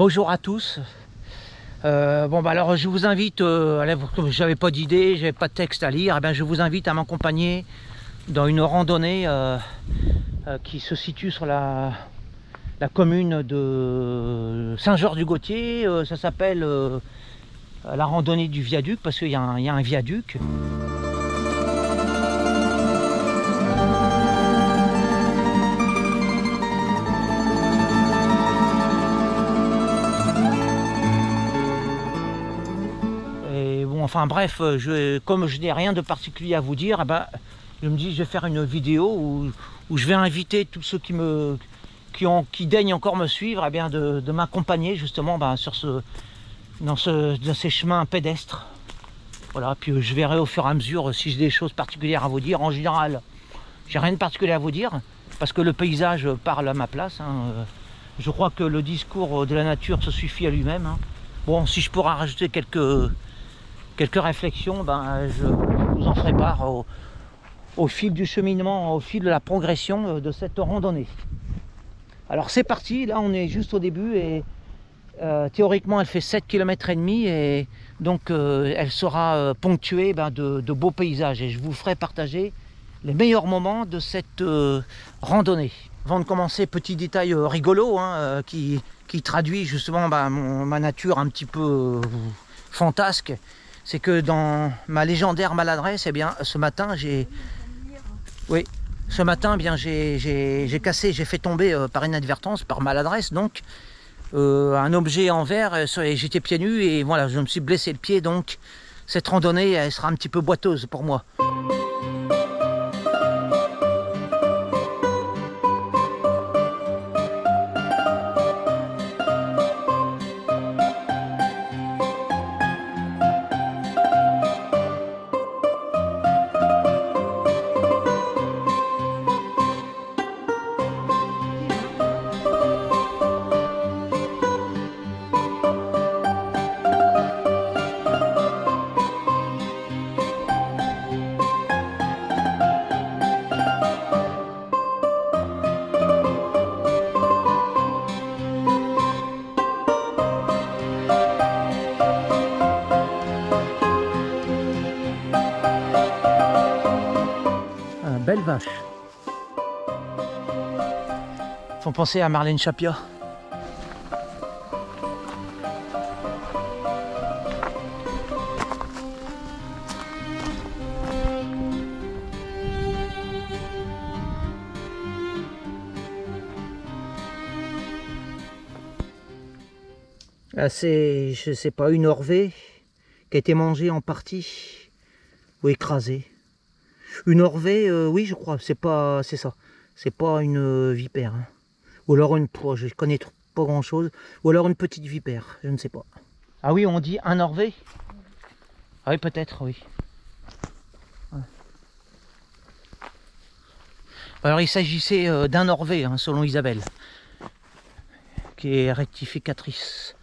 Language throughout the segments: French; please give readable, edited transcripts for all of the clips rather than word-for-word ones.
Bonjour à tous. Alors je vous invite, comme j'avais pas d'idée, j'avais pas de texte à lire, je vous invite à m'accompagner dans une randonnée qui se situe sur la commune de Saint-Georges-du-Gautier. Ça s'appelle la randonnée du viaduc parce qu'il y a un viaduc. Enfin bref, comme je n'ai rien de particulier à vous dire, je me dis je vais faire une vidéo où je vais inviter tous ceux qui daignent encore me suivre de m'accompagner justement dans ces chemins pédestres. Voilà, puis je verrai au fur et à mesure si j'ai des choses particulières à vous dire. En général, j'ai rien de particulier à vous dire parce que le paysage parle à ma place. Je crois que le discours de la nature se suffit à lui-même. Bon, si je pourrais rajouter quelques réflexions, je vous en ferai part au fil du cheminement, au fil de la progression de cette randonnée. Alors c'est parti, là on est juste au début et théoriquement elle fait 7 km et demi et donc elle sera ponctuée de beaux paysages et je vous ferai partager les meilleurs moments de cette randonnée. Avant de commencer, petit détail rigolo qui traduit justement ma nature un petit peu fantasque. C'est que dans ma légendaire maladresse, ce matin, j'ai fait tomber par inadvertance, par maladresse, donc un objet en verre, et j'étais pieds nus et voilà, je me suis blessé le pied, donc cette randonnée, elle sera un petit peu boiteuse pour moi. Belle vache. Font penser à Marlène Schiappa. C'est, je sais pas, une orvée qui a été mangée en partie ou écrasée. Une orvée, oui, je crois, c'est ça. C'est pas une vipère. Ou alors une proie, je connais pas grand chose. Ou alors une petite vipère, je ne sais pas. Ah oui, on dit un orvée? Ah oui, peut-être, oui. Ouais. Alors il s'agissait d'un orvée, selon Isabelle, qui est rectificatrice.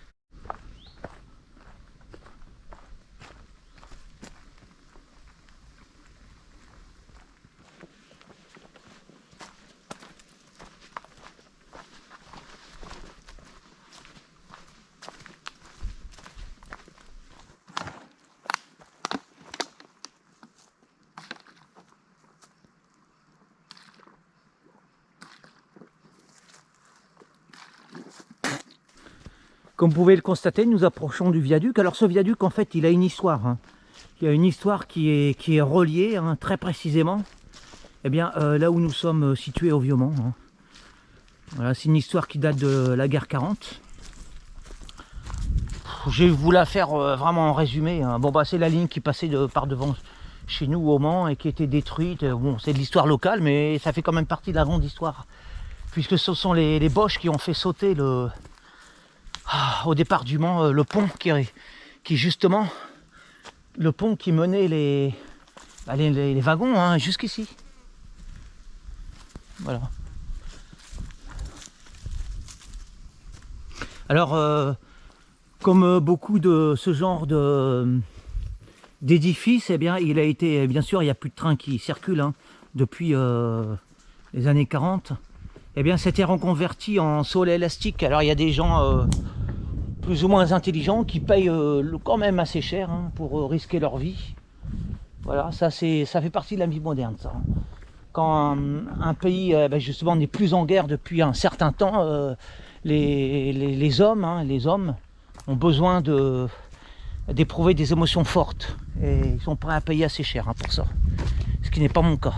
Comme vous pouvez le constater, nous approchons du viaduc. Alors ce viaduc, en fait, il a une histoire. Il y a une histoire qui est reliée très précisément là où nous sommes situés au Vieux-Mont. Voilà, c'est une histoire qui date de la guerre 40. Je vais vous la faire vraiment en résumé. C'est la ligne qui passait par devant chez nous au Mans et qui était détruite. Bon, c'est de l'histoire locale, mais ça fait quand même partie de la grande histoire. Puisque ce sont les Boches qui ont fait sauter au départ du Mans, le pont qui justement, le pont qui menait les wagons jusqu'ici. Voilà. Alors, comme beaucoup de ce genre d'édifices, il a été, bien sûr, il n'y a plus de trains qui circulent depuis les années 40. C'était reconverti en sol élastique. Alors il y a des gens plus ou moins intelligents qui payent quand même assez cher hein, pour risquer leur vie. Voilà, ça fait partie de la vie moderne, ça. Quand un pays justement n'est plus en guerre depuis un certain temps, les hommes ont besoin d'éprouver des émotions fortes et ils sont prêts à payer assez cher hein, pour ça, ce qui n'est pas mon cas.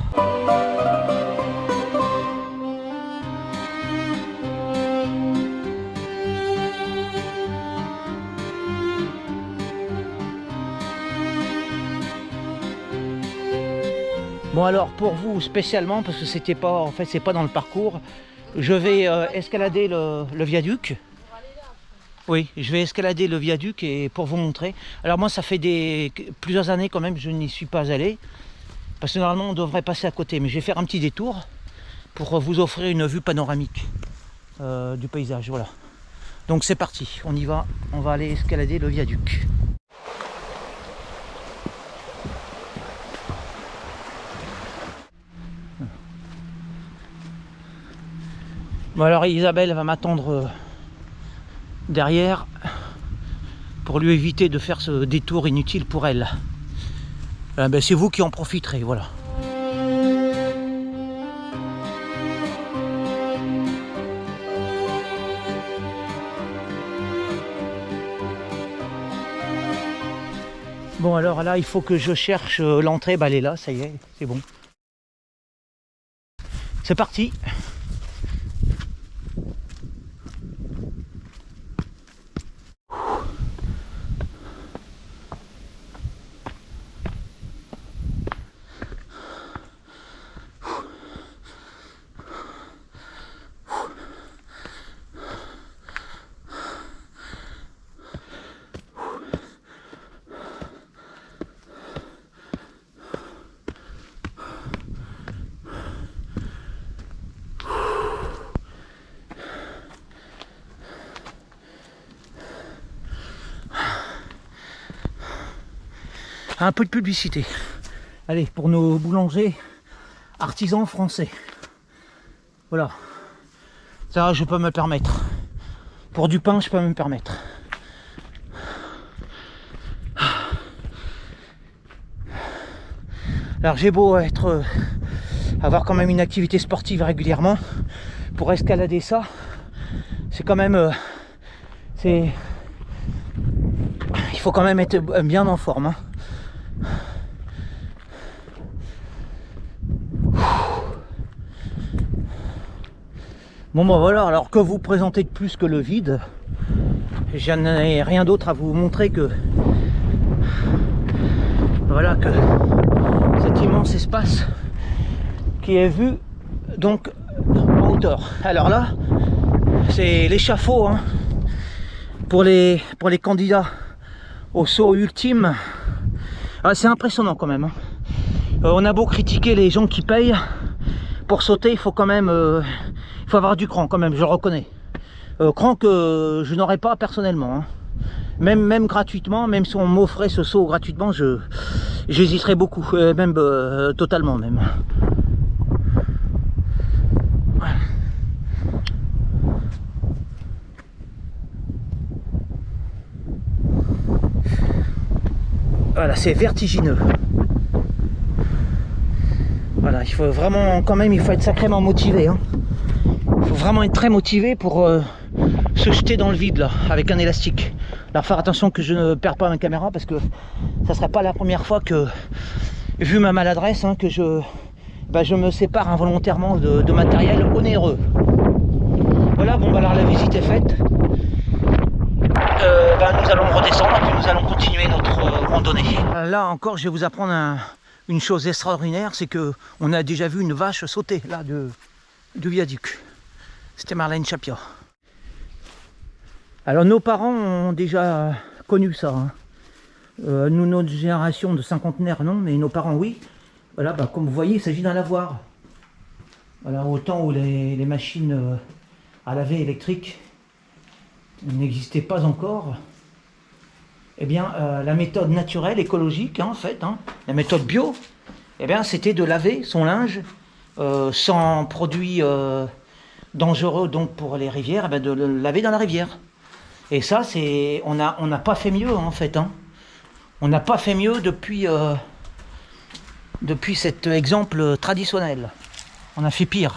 Bon alors pour vous spécialement, parce que c'était pas, en fait c'est pas dans le parcours, je vais escalader le viaduc. Oui, je vais escalader le viaduc et pour vous montrer. Alors moi ça fait plusieurs années quand même que je n'y suis pas allé, parce que normalement on devrait passer à côté, mais je vais faire un petit détour pour vous offrir une vue panoramique du paysage. Voilà. Donc c'est parti, on y va, on va aller escalader le viaduc. Bon alors Isabelle va m'attendre derrière pour lui éviter de faire ce détour inutile pour elle. C'est vous qui en profiterez, voilà. Bon alors là il faut que je cherche l'entrée, elle est là, ça y est, c'est bon. C'est parti. Un peu de publicité. Allez, pour nos boulangers artisans français. Voilà. Ça, je peux me permettre. Pour du pain, je peux me permettre. Alors j'ai beau avoir quand même une activité sportive régulièrement, pour escalader ça, c'est quand même... il faut quand même être bien en forme. Hein. Bon ben voilà, alors que vous présentez de plus que le vide, je n'ai rien d'autre à vous montrer que voilà, que cet immense espace qui est vu donc en hauteur. Alors là, c'est l'échafaud hein, pour les candidats au saut ultime. Ah, c'est impressionnant quand même. Hein. On a beau critiquer les gens qui payent pour sauter, il faut quand même il faut avoir du cran quand même, je le reconnais. Cran que je n'aurais pas personnellement. Hein. Même gratuitement, même si on m'offrait ce saut gratuitement, j'hésiterais beaucoup, même totalement même. Voilà, c'est vertigineux. Voilà, il faut vraiment, quand même, il faut être sacrément motivé. Hein. Il faut vraiment être très motivé pour se jeter dans le vide là, avec un élastique. Alors faire attention que je ne perds pas ma caméra parce que ça serait pas la première fois que, vu ma maladresse, hein, que je me sépare involontairement de matériel onéreux. Voilà, bon bah alors la visite est faite. Nous allons redescendre et puis nous allons continuer notre randonnée. Là encore, je vais vous apprendre une chose extraordinaire, c'est que on a déjà vu une vache sauter là du viaduc. C'était Marlène Chapia. Alors nos parents ont déjà connu ça. Hein. Nous, notre génération de cinquantenaires, non, mais nos parents, oui. Voilà, comme vous voyez, il s'agit d'un lavoir. Voilà, au temps où les machines à laver électriques n'existaient pas encore, eh bien, la méthode naturelle, écologique, hein, en fait, hein, la méthode bio, eh bien, c'était de laver son linge sans produits dangereux donc pour les rivières, eh bien, de le laver dans la rivière. Et ça, c'est, on n'a pas fait mieux en fait. Hein. On n'a pas fait mieux depuis cet exemple traditionnel. On a fait pire.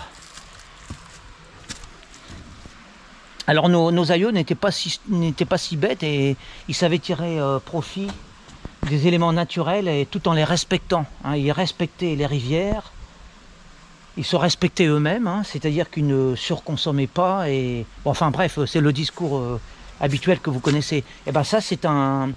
Alors nos aïeux n'étaient pas si bêtes et ils savaient tirer profit des éléments naturels et tout en les respectant. Hein. Ils respectaient les rivières, ils se respectaient eux-mêmes, hein, c'est-à-dire qu'ils ne surconsommaient pas. Et bon, enfin bref, c'est le discours habituel que vous connaissez. Et ben ça, c'est un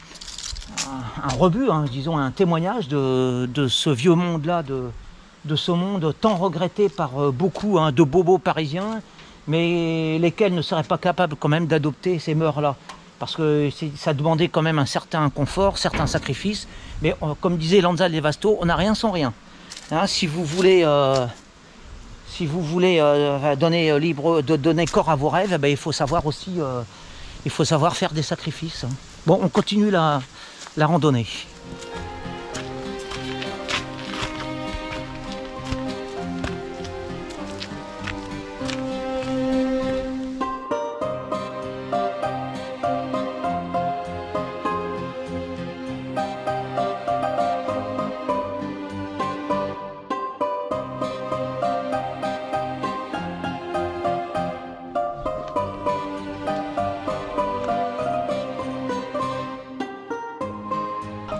rebut, hein, disons un témoignage de ce vieux monde-là, de ce monde tant regretté par beaucoup hein, de bobos parisiens, mais lesquels ne seraient pas capables quand même d'adopter ces mœurs-là. Parce que ça demandait quand même un certain confort, certains sacrifices. Mais comme disait Lanza Levasto, on n'a rien sans rien. Hein, si vous voulez donner corps à vos rêves, eh ben, il faut savoir aussi faire des sacrifices. Hein. Bon, on continue la randonnée.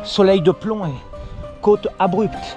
Soleil de plomb et côte abrupte.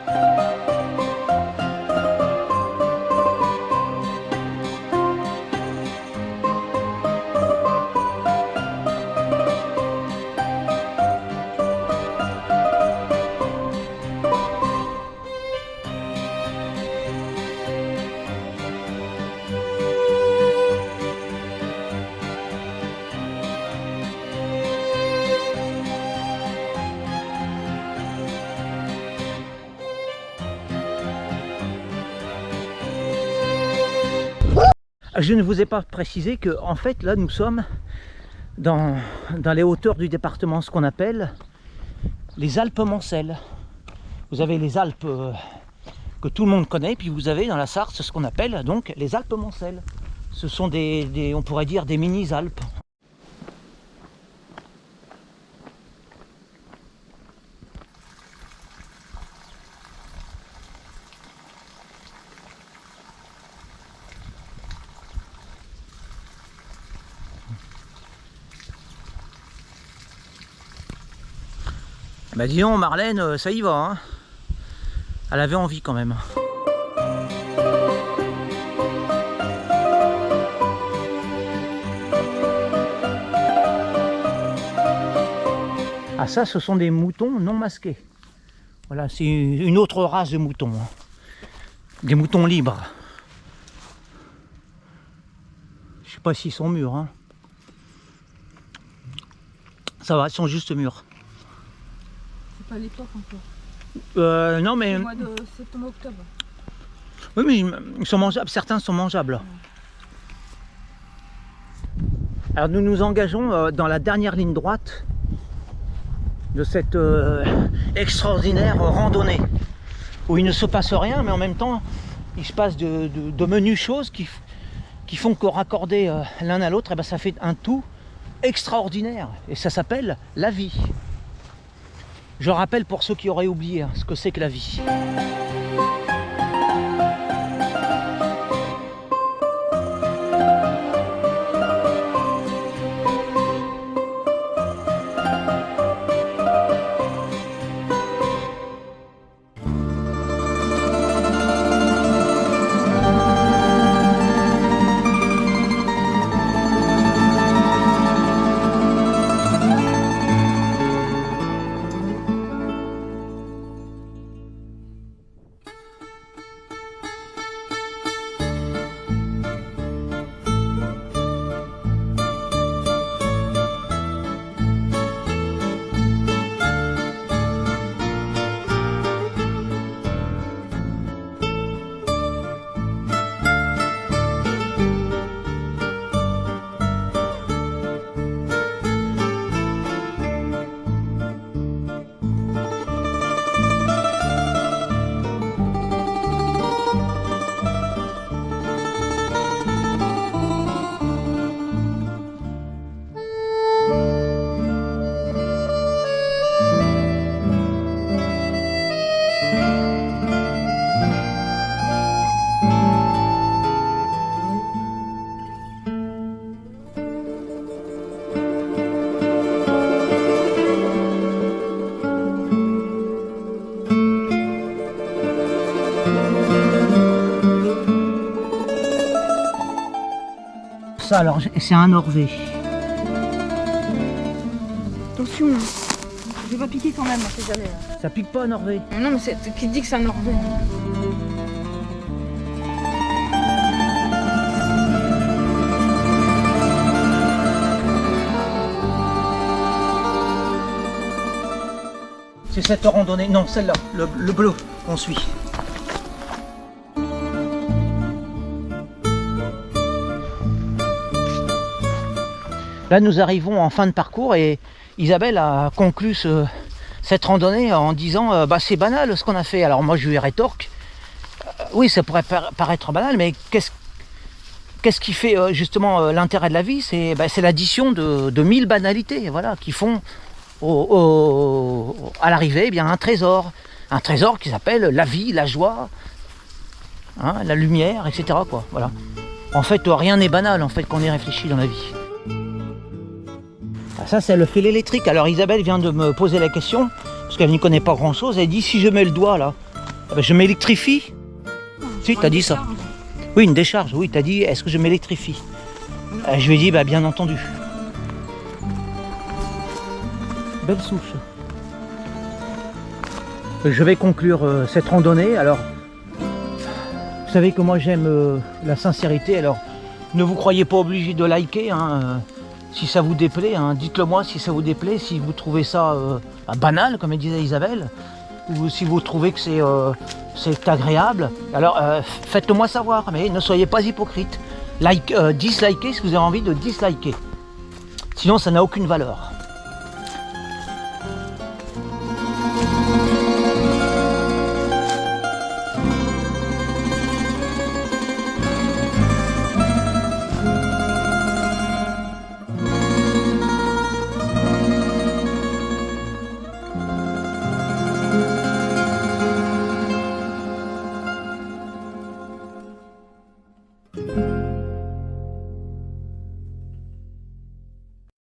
Je ne vous ai pas précisé que en fait là nous sommes dans les hauteurs du département, ce qu'on appelle les Alpes Mancelles. Vous avez les Alpes que tout le monde connaît, puis vous avez dans la Sarthe ce qu'on appelle donc les Alpes Mancelles. Ce sont on pourrait dire des mini-Alpes. Bah disons Marlène, ça y va, hein. Elle avait envie quand même. Ah ça, ce sont des moutons non masqués. Voilà, c'est une autre race de moutons. Hein. Des moutons libres. Je sais pas s'ils sont mûrs. Hein. Ça va, ils sont juste mûrs. Pas l'époque encore. Non mais... Le mois de septembre-octobre. Oui mais ils sont mangeables, certains sont mangeables. Ouais. Alors nous nous engageons dans la dernière ligne droite de cette extraordinaire randonnée où il ne se passe rien mais en même temps il se passe de menues choses qui font que raccorder l'un à l'autre, eh ben, ça fait un tout extraordinaire et ça s'appelle la vie. Je rappelle pour ceux qui auraient oublié ce que c'est que la vie. ça, alors c'est un Norvé. Attention, hein. Je vais pas piquer quand même, on sait jamais. Là. Ça pique pas un Norvé. Non, mais c'est qui dit que c'est un Norvège. C'est cette randonnée, non celle-là, le bleu qu'on suit. Là nous arrivons en fin de parcours et Isabelle a conclu cette randonnée en disant bah c'est banal ce qu'on a fait. Alors moi je lui rétorque, oui ça pourrait paraître banal, mais qu'est-ce qui fait justement l'intérêt de la vie? C'est l'addition de 1000 banalités, voilà, qui font à l'arrivée eh bien un trésor qui s'appelle la vie, la joie, hein, la lumière, etc. quoi, voilà. En fait rien n'est banal en fait quand on y réfléchit dans la vie. Ah, ça c'est le fil électrique. Alors Isabelle vient de me poser la question parce qu'elle n'y connaît pas grand chose. Elle dit si je mets le doigt là, je m'électrifie. Si t'as dit ça. Oui, une décharge, oui, t'as dit est-ce que je m'électrifie? Je lui ai dit bien entendu. Belle souche. Je vais conclure cette randonnée. Alors, vous savez que moi j'aime la sincérité. Alors, ne vous croyez pas obligé de liker. Hein, si ça vous déplaît, hein, dites-le moi si ça vous déplaît. Si vous trouvez ça banal, comme disait Isabelle, ou si vous trouvez que c'est agréable. Alors, faites-le moi savoir. Mais ne soyez pas hypocrite. Dislikez si vous avez envie de disliker. Sinon, ça n'a aucune valeur.